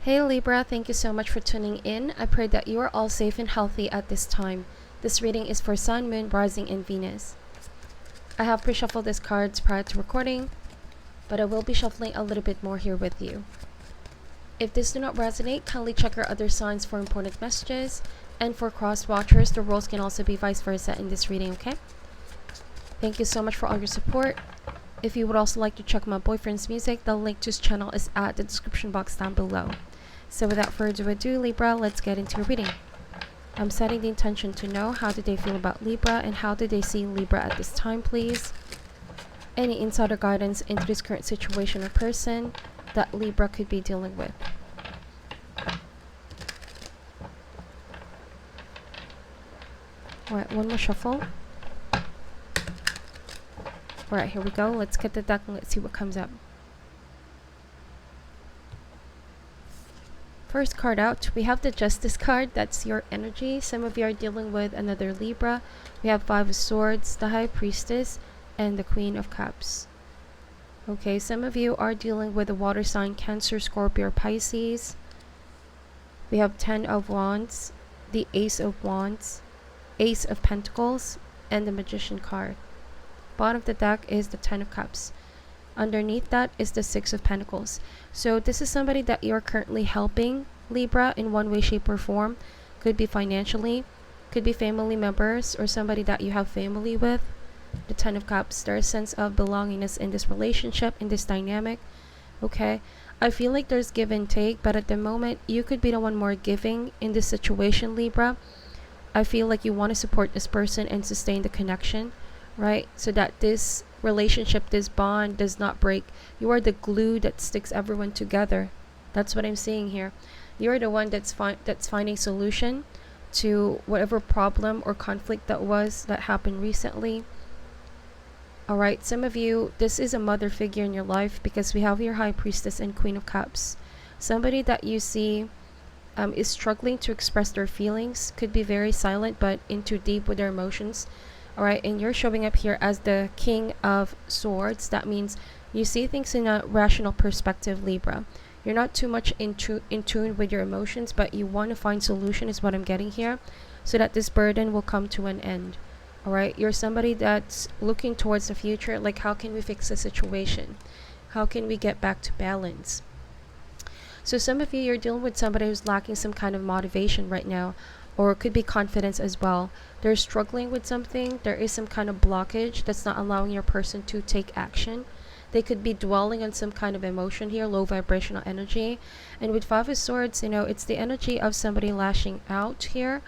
Hey Libra, thank you so much for tuning in. I pray that you are all safe and healthy at this time. This reading is for Sun, Moon, Rising, and Venus. I have pre-shuffled these cards prior to recording, but I will be shuffling a little bit more here with you. If this do not resonate, kindly check your other signs for important messages, and for cross-watchers, the roles can also be vice versa in this reading, okay? Thank you so much for all your support. If you would also like to check my boyfriend's music, the link to his channel is at the description box down below. So without further ado, Libra, let's get into your reading. I'm setting the intention to know how do they feel about Libra and how do they see Libra at this time, please. Any insider guidance into this current situation or person that Libra could be dealing with. Alright, one more shuffle. Alright, here we go. Let's get the deck and let's see what comes up. First card out, we have the Justice card. That's your energy. Some of you are dealing with another Libra. We have Five of Swords, the High Priestess, and the Queen of Cups. Okay, some of you are dealing with a water sign, Cancer, Scorpio, or Pisces. We have 10 of Wands, the Ace of Wands, Ace of Pentacles, and the Magician card. Bottom of the deck is the 10 of Cups. Underneath that is the Six of Pentacles. So this is somebody that you're currently helping, Libra, in one way, shape, or form. Could be financially, could be family members, or somebody that you have family with. The 10 of Cups, there's a sense of belongingness in this relationship, in this dynamic. Okay, I feel like there's give and take, but at the moment, you could be the one more giving in this situation, Libra. I feel like you want to support this person and sustain the connection, right? So that this relationship, this bond does not break. You are the glue that sticks everyone together. That's what I'm seeing here. You're the one that's finding solution to whatever problem or conflict that happened recently. All right, some of you, this is a mother figure in your life because we have your High Priestess and Queen of Cups. Somebody that you see is struggling to express their feelings, could be very silent but into deep with their emotions. Alright, and you're showing up here as the King of Swords. That means you see things in a rational perspective, Libra. You're not too much in tune with your emotions, but you want to find solution is what I'm getting here, so that this burden will come to an end. Alright, you're somebody that's looking towards the future, like how can we fix the situation? How can we get back to balance? So some of you, you're dealing with somebody who's lacking some kind of motivation right now, or it could be confidence as well. They're struggling with something. There is some kind of blockage that's not allowing your person to take action. They could be dwelling on some kind of emotion here, low vibrational energy. And with Five of Swords, you know, it's the energy of somebody lashing out here,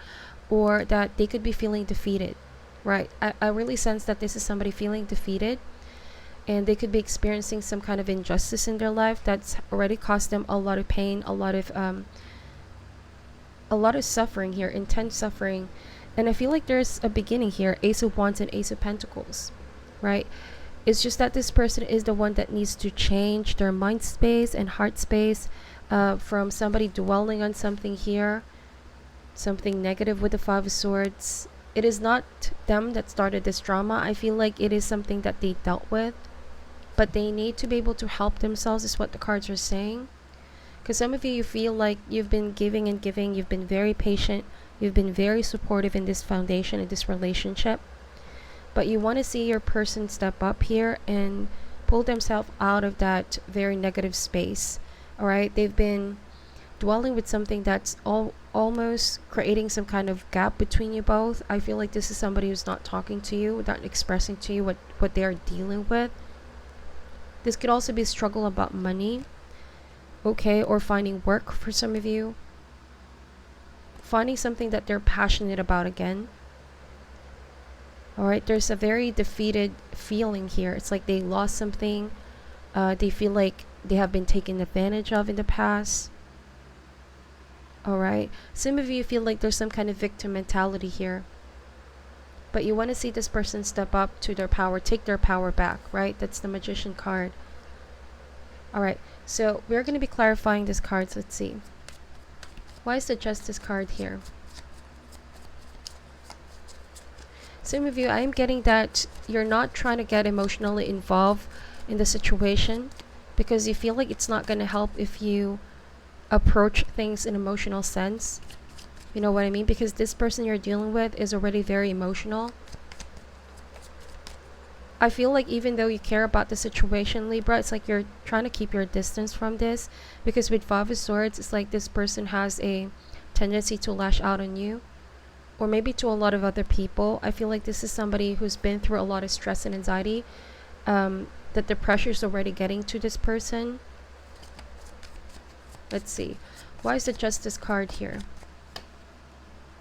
or that they could be feeling defeated, right? I really sense that this is somebody feeling defeated, and they could be experiencing some kind of injustice in their life that's already caused them a lot of pain, a lot of suffering here, intense suffering. And I feel like there's a beginning here, Ace of Wands and Ace of Pentacles, right? It's just that this person is the one that needs to change their mind space and heart space from somebody dwelling on something here, something negative with the Five of Swords. It is not them that started this drama. I feel like it is something that they dealt with, but they need to be able to help themselves is what the cards are saying. Because some of you, you feel like you've been giving and giving, you've been very patient, you've been very supportive in this foundation, in this relationship, but you want to see your person step up here and pull themselves out of that very negative space. All right, they've been dwelling with something that's almost creating some kind of gap between you both. I feel like this is somebody who's not talking to you, not expressing to you what they are dealing with. This could also be a struggle about money. Okay, or finding work for some of you, finding something that they're passionate about again. All right, there's a very defeated feeling here. It's like they lost something. They feel like they have been taken advantage of in the past. All right, some of you feel like there's some kind of victim mentality here, but you want to see this person step up to their power, take their power back, right? That's the Magician card. All right, so we're going to be clarifying these cards. Let's see. Why is the Justice card here? Some of you, I am getting that you're not trying to get emotionally involved in the situation because you feel like it's not going to help if you approach things in emotional sense. You know what I mean? Because this person you're dealing with is already very emotional. I feel like even though you care about the situation, Libra, it's like you're trying to keep your distance from this, because with Five of Swords, it's like this person has a tendency to lash out on you, or maybe to a lot of other people. I feel like this is somebody who's been through a lot of stress and anxiety, that the pressure is already getting to this person. Let's see. Why is the Justice card here?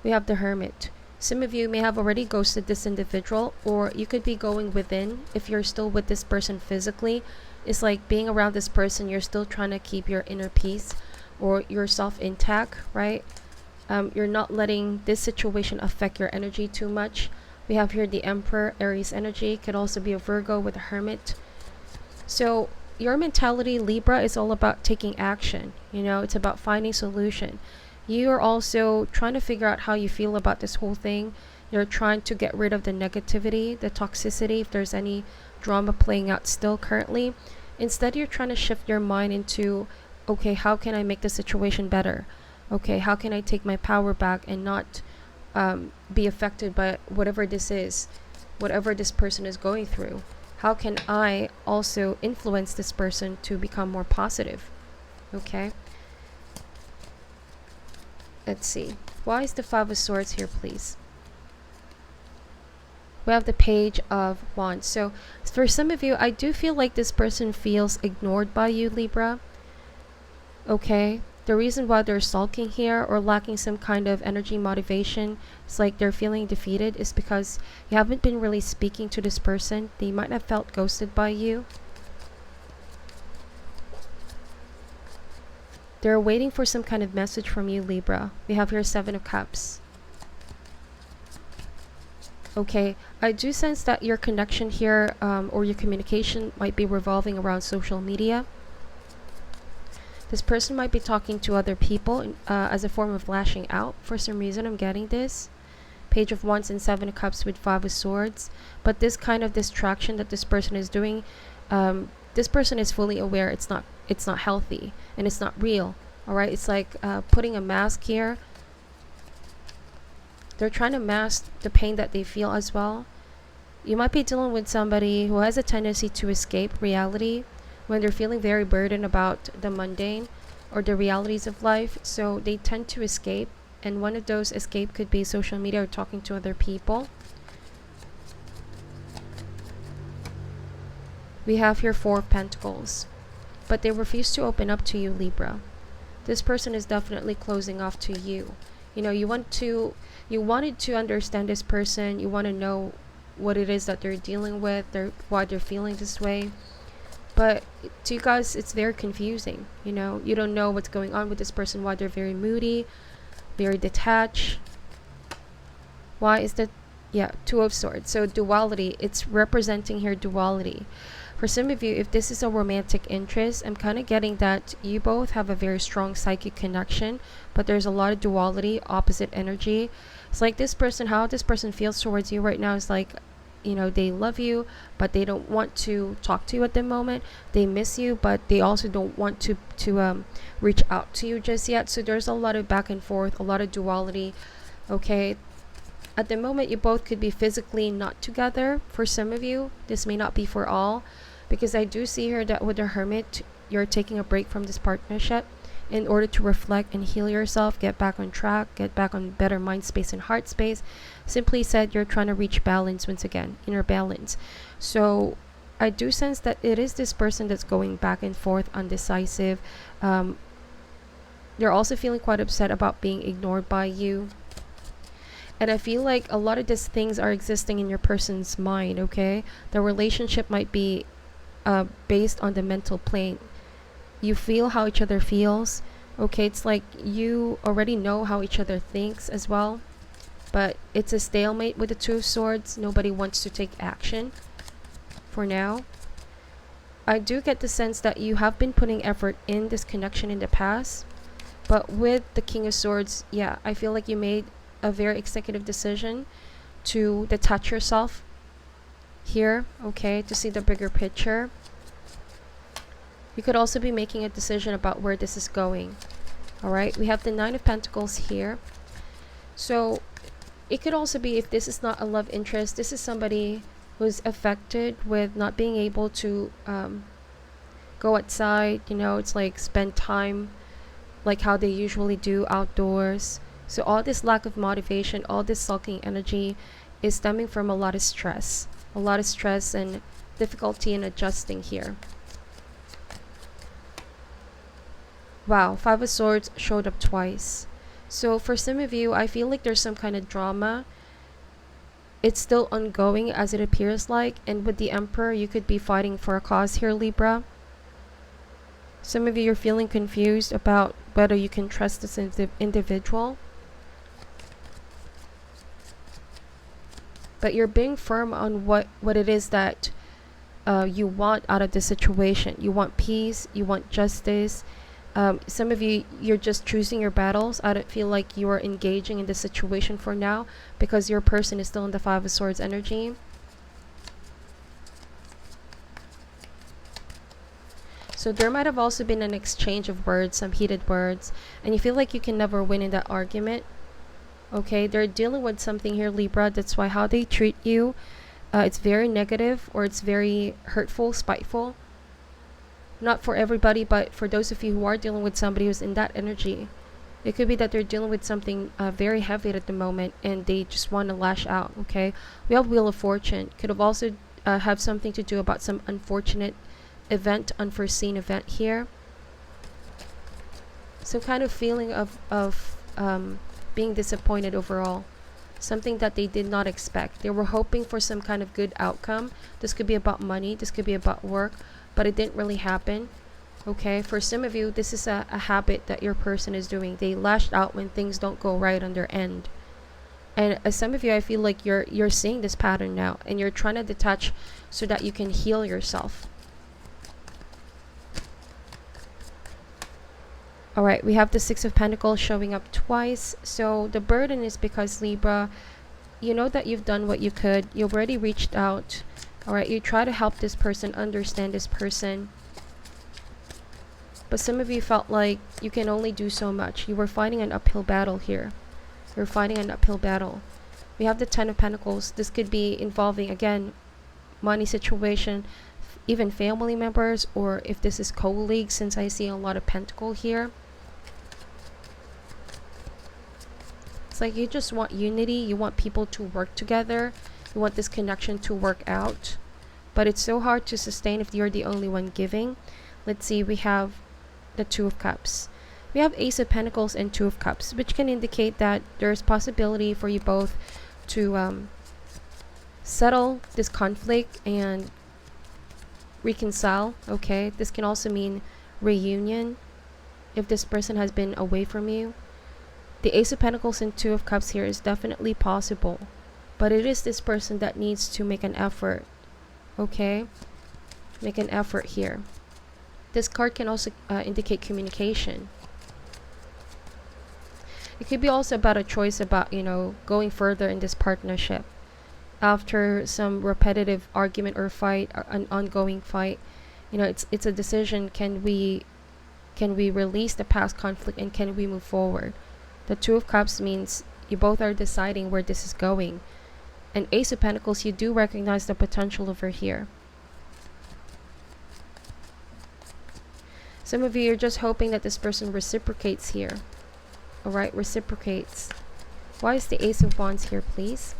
We have the Hermit. Some of you may have already ghosted this individual, or you could be going within. If you're still with this person physically, it's like being around this person, you're still trying to keep your inner peace or yourself intact, right? You're not letting this situation affect your energy too much. We have here the Emperor, Aries energy. Could also be a Virgo with a Hermit. So your mentality, Libra, is all about taking action. You know, it's about finding solution. You are also trying to figure out how you feel about this whole thing. You're trying to get rid of the negativity, the toxicity, if there's any drama playing out still currently. Instead, you're trying to shift your mind into, okay, how can I make the situation better? Okay, how can I take my power back and not be affected by whatever this is, whatever this person is going through? How can I also influence this person to become more positive? Okay. Let's see. Why is the Five of Swords here, please? We have the Page of Wands. So for some of you, I do feel like this person feels ignored by you, Libra. Okay. The reason why they're sulking here or lacking some kind of energy motivation, it's like they're feeling defeated, is because you haven't been really speaking to this person. They might have felt ghosted by you. They're waiting for some kind of message from you, Libra. We have here Seven of Cups. Okay, I do sense that your connection here, or your communication, might be revolving around social media. This person might be talking to other people as a form of lashing out. For some reason, I'm getting this. Page of Wands and Seven of Cups with Five of Swords. But this kind of distraction that this person is doing, this person is fully aware it's not healthy and it's not real. All right, it's like putting a mask here. They're trying to mask the pain that they feel as well. You might be dealing with somebody who has a tendency to escape reality when they're feeling very burdened about the mundane or the realities of life. So they tend to escape, and one of those escape could be social media or talking to other people. We have here Four of Pentacles, but they refuse to open up to you, Libra. This person is definitely closing off to you. You know, you wanted to understand this person. You want to know what it is that they're dealing with, why they're feeling this way. But to you guys, it's very confusing. You know, you don't know what's going on with this person, why they're very moody, very detached. Why is that? Yeah, Two of Swords. So duality, it's representing here duality. For some of you, if this is a romantic interest, I'm kind of getting that you both have a very strong psychic connection, but there's a lot of duality, opposite energy. It's like this person, how this person feels towards you right now is like, you know, they love you, but they don't want to talk to you at the moment. They miss you, but they also don't want to reach out to you just yet. So there's a lot of back and forth, a lot of duality. Okay, at the moment, you both could be physically not together. For some of you, this may not be for all, because I do see here that with the Hermit, you're taking a break from this partnership in order to reflect and heal yourself, get back on track, get back on better mind space and heart space. Simply said, you're trying to reach balance once again, inner balance. So I do sense that it is this person that's going back and forth, undecisive. They're also feeling quite upset about being ignored by you. And I feel like a lot of these things are existing in your person's mind, okay? The relationship might be based on the mental plane. You feel how each other feels, okay? It's like you already know how each other thinks as well. But it's a stalemate with the Two of Swords. Nobody wants to take action for now. I do get the sense that you have been putting effort in this connection in the past. But with the King of Swords, yeah, I feel like you made a very executive decision to detach yourself here, okay, to see the bigger picture. You could also be making a decision about where this is going. All right, we have the Nine of Pentacles here. So it could also be, if this is not a love interest, this is somebody who's affected with not being able to go outside, you know, it's like spend time like how they usually do outdoors. So all this lack of motivation, all this sulking energy is stemming from a lot of stress and difficulty in adjusting here. Wow, Five of Swords showed up twice. So for some of you, I feel like there's some kind of drama. It's still ongoing as it appears like, and with the Emperor, you could be fighting for a cause here, Libra. Some of you are feeling confused about whether you can trust this individual. But you're being firm on what it is that you want out of the situation. You want peace, you want justice. Some of you, you're just choosing your battles. I don't feel like you are engaging in the situation for now because your person is still in the Five of Swords energy. So there might have also been an exchange of words, some heated words, and you feel like you can never win in that argument. Okay, they're dealing with something here, Libra. That's why how they treat you, it's very negative, or it's very hurtful, spiteful. Not for everybody, but for those of you who are dealing with somebody who's in that energy, it could be that they're dealing with something very heavy at the moment and they just want to lash out. Okay, we have Wheel of Fortune. Could have also have something to do about some unfortunate event, unforeseen event here. Some kind of feeling of being disappointed overall. Something that they did not expect. They were hoping for some kind of good outcome. This could be about money, this could be about work, but it didn't really happen. Okay, for some of you, this is a habit that your person is doing. They lashed out when things don't go right on their end. And some of you, I feel like you're seeing this pattern now, and you're trying to detach so that you can heal yourself. Alright, we have the Six of Pentacles showing up twice. So the burden is because, Libra, you know that you've done what you could. You've already reached out. Alright, you try to help this person, understand this person. But some of you felt like you can only do so much. You were fighting an uphill battle here. You're fighting an uphill battle. We have the Ten of Pentacles. This could be involving, again, money situation, even family members, or if this is colleagues, since I see a lot of pentacle here. It's like you just want unity. You want people to work together. You want this connection to work out. But it's so hard to sustain if you're the only one giving. Let's see, we have the Two of Cups. We have Ace of Pentacles and Two of Cups, which can indicate that there's possibility for you both to settle this conflict and reconcile. Okay, this can also mean reunion if this person has been away from you. The Ace of Pentacles and Two of Cups here is definitely possible, but it is this person that needs to make an effort. Okay, make an effort here. This card can also indicate communication. It could be also about a choice about, you know, going further in this partnership after some repetitive argument or fight, or an ongoing fight. You know, it's a decision. Can we release the past conflict and can we move forward? The Two of Cups means you both are deciding where this is going. And Ace of Pentacles, you do recognize the potential over here. Some of you are just hoping that this person reciprocates here. Alright, reciprocates. Why is the Ace of Wands here, please?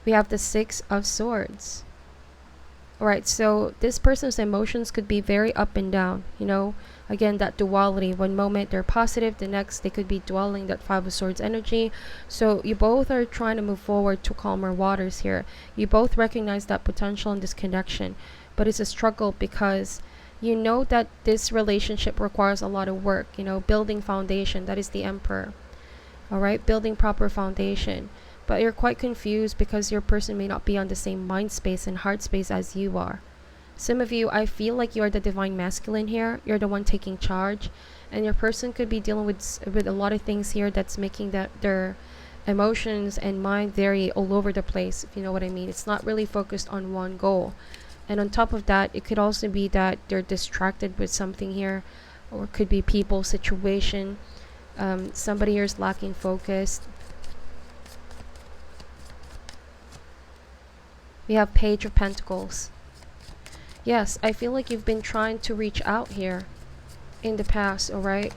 We have the Six of Swords. Alright, so this person's emotions could be very up and down. You know, again, that duality. One moment they're positive, the next they could be dwelling that Five of Swords energy. So you both are trying to move forward to calmer waters here. You both recognize that potential in this connection. But it's a struggle because you know that this relationship requires a lot of work. You know, building foundation. That is the Emperor. Alright, building proper foundation. But you're quite confused because your person may not be on the same mind space and heart space as you are. Some of you, I feel like you are the divine masculine here. You're the one taking charge, and your person could be dealing with a lot of things here that's making their emotions and mind very all over the place, if you know what I mean. It's not really focused on one goal. And on top of that, it could also be that they're distracted with something here, or could be people, situation. Somebody here is lacking focus. We have Page of Pentacles. Yes, I feel like you've been trying to reach out here in the past, alright?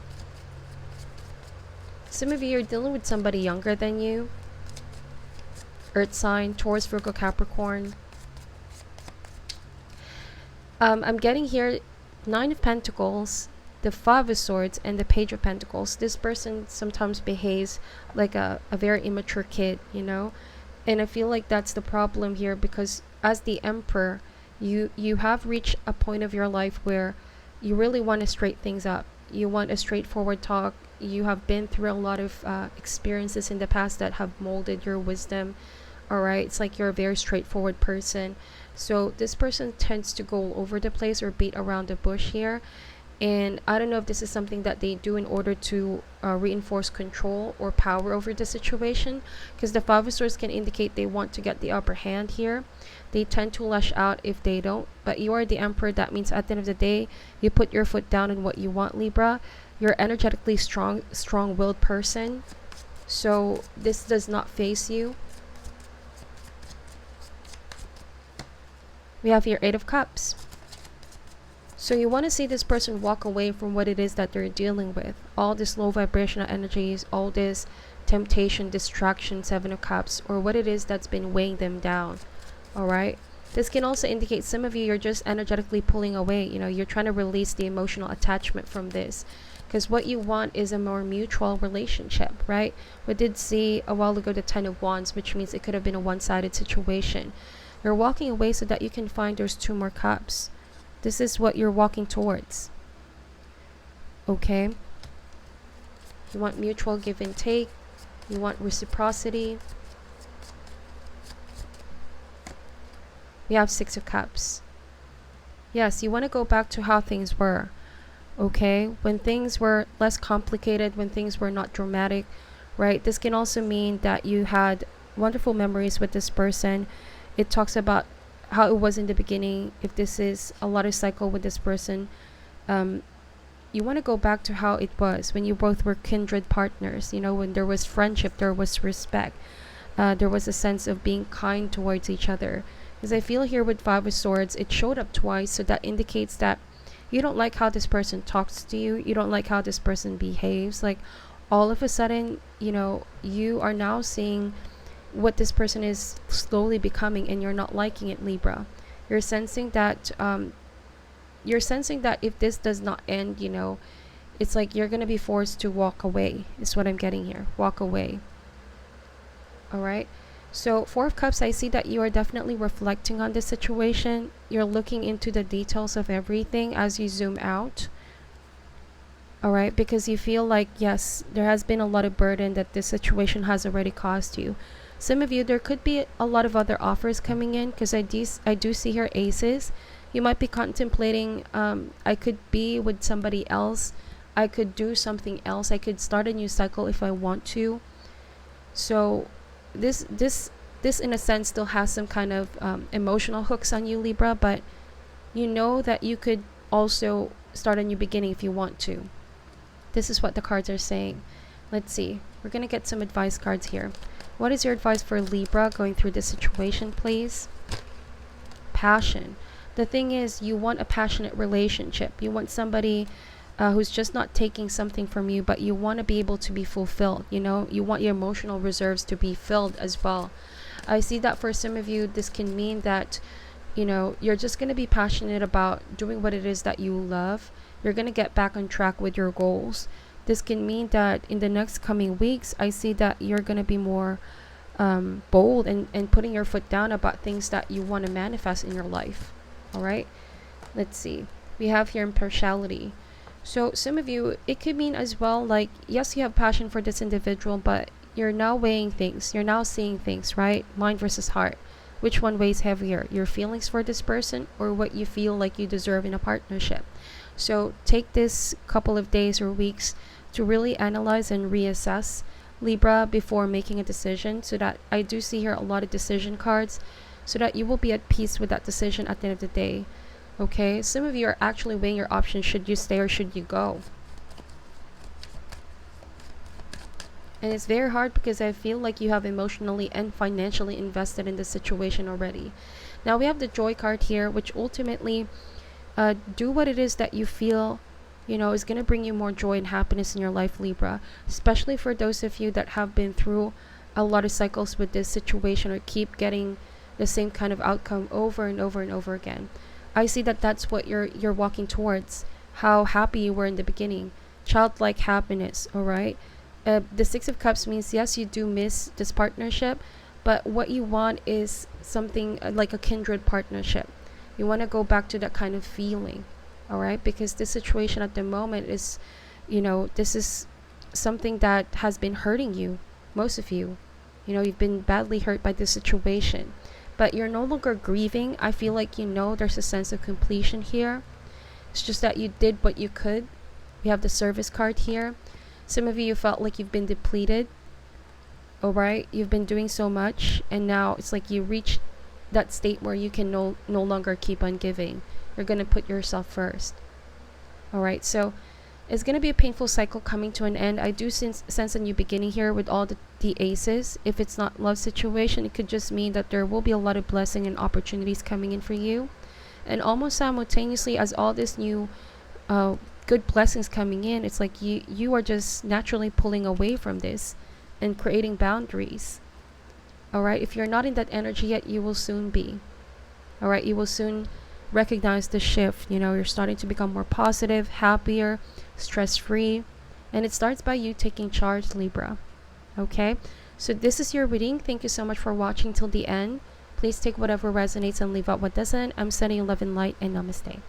Some of you are dealing with somebody younger than you. Earth sign, Taurus, Virgo, Capricorn. I'm getting here 9 of Pentacles, the 5 of Swords, and the Page of Pentacles. This person sometimes behaves like a very immature kid, you know? And I feel like that's the problem here, because as the Emperor, you have reached a point of your life where you really want to straighten things up. You want a straightforward talk. You have been through a lot of experiences in the past that have molded your wisdom. Alright, it's like you're a very straightforward person. So this person tends to go all over the place or beat around the bush here. And I don't know if this is something that they do in order to reinforce control or power over the situation, because the 5 of Swords can indicate they want to get the upper hand here. They tend to lash out if they don't, but you are the Emperor. That means at the end of the day, you put your foot down on what you want, Libra. You're energetically strong-willed person, so this does not faze you. We have here 8 of Cups. So you want to see this person walk away from what it is that they're dealing with. All this low vibrational energies, all this temptation, distraction, 7 of Cups, or what it is that's been weighing them down. Alright? This can also indicate some of you, you're just energetically pulling away. You know, you're trying to release the emotional attachment from this. Because what you want is a more mutual relationship, right? We did see a while ago the 10 of Wands, which means it could have been a one-sided situation. You're walking away so that you can find those 2 more cups. This is what you're walking towards. Okay? You want mutual give and take. You want reciprocity. We have 6 of Cups. Yes, you want to go back to how things were. Okay? When things were less complicated, when things were not dramatic, right? This can also mean that you had wonderful memories with this person. It talks about how it was in the beginning. If this is a lot of cycle with this person, you want to go back to how it was when you both were kindred partners, you know, when there was friendship, there was respect, there was a sense of being kind towards each other. Because I feel here with 5 of Swords, it showed up twice, so that indicates that you don't like how this person talks to you, you don't like how this person behaves. Like all of a sudden, you know, you are now seeing what this person is slowly becoming, and you're not liking it, Libra. You're sensing that if this does not end, you know, it's like you're gonna be forced to walk away, is what I'm getting here. Walk away. Alright, so 4 of Cups, I see that you are definitely reflecting on this situation. You're looking into the details of everything as you zoom out. Alright, because you feel like, yes, there has been a lot of burden that this situation has already caused you. Some of you, there could be a lot of other offers coming in, because I do see here aces. You might be contemplating, I could be with somebody else, I could do something else, I could start a new cycle if I want to. So this in a sense still has some kind of emotional hooks on you, Libra, but you know that you could also start a new beginning if you want to. This is what the cards are saying. Let's see, we're gonna get some advice cards here. What is your advice for Libra going through this situation, please? Passion. The thing is, you want a passionate relationship. You want somebody who's just not taking something from you, but you want to be able to be fulfilled. You know, you want your emotional reserves to be filled as well. I see that for some of you, this can mean that, you know, you're just going to be passionate about doing what it is that you love. You're going to get back on track with your goals. This can mean that in the next coming weeks, I see that you're going to be more bold and putting your foot down about things that you want to manifest in your life. All right, let's see. We have here impartiality. So some of you, it could mean as well, like, yes, you have passion for this individual, but you're now weighing things. You're now seeing things, right? Mind versus heart. Which one weighs heavier? Your feelings for this person or what you feel like you deserve in a partnership? So take this couple of days or weeks to really analyze and reassess, Libra, before making a decision, so that I do see here a lot of decision cards, so that you will be at peace with that decision at the end of the day. Okay, some of you are actually weighing your options. Should you stay or should you go? And it's very hard because I feel like you have emotionally and financially invested in the situation already. Now we have the joy card here, which ultimately do what it is that you feel, you know, is going to bring you more joy and happiness in your life, Libra. Especially for those of you that have been through a lot of cycles with this situation or keep getting the same kind of outcome over and over and over again. I see that that's what you're walking towards. How happy you were in the beginning, childlike happiness. All right. The Six of Cups means yes, you do miss this partnership, but what you want is something like a kindred partnership. You want to go back to that kind of feeling, all right? Because this situation at the moment is, you know, this is something that has been hurting you, most of you. You know, you've been badly hurt by this situation, but you're no longer grieving. I feel like, you know, there's a sense of completion here. It's just that you did what you could. We have the Service card here. Some of you felt like you've been depleted. All right, you've been doing so much, and now it's like you reach that state where you can no longer keep on giving. You're going to put yourself first. All right, so it's going to be a painful cycle coming to an end. I do sense a new beginning here with all the aces. If it's not love situation, it could just mean that there will be a lot of blessing and opportunities coming in for you. And almost simultaneously as all this new good blessings coming in, it's like you are just naturally pulling away from this and creating boundaries. All right, if you're not in that energy yet, you will soon be. All right, you will soon recognize the shift. You know, you're starting to become more positive, happier, stress-free, and it starts by you taking charge, Libra. Okay, so this is your reading. Thank you so much for watching till the end. Please take whatever resonates and leave out what doesn't. I'm sending you love and light, and namaste.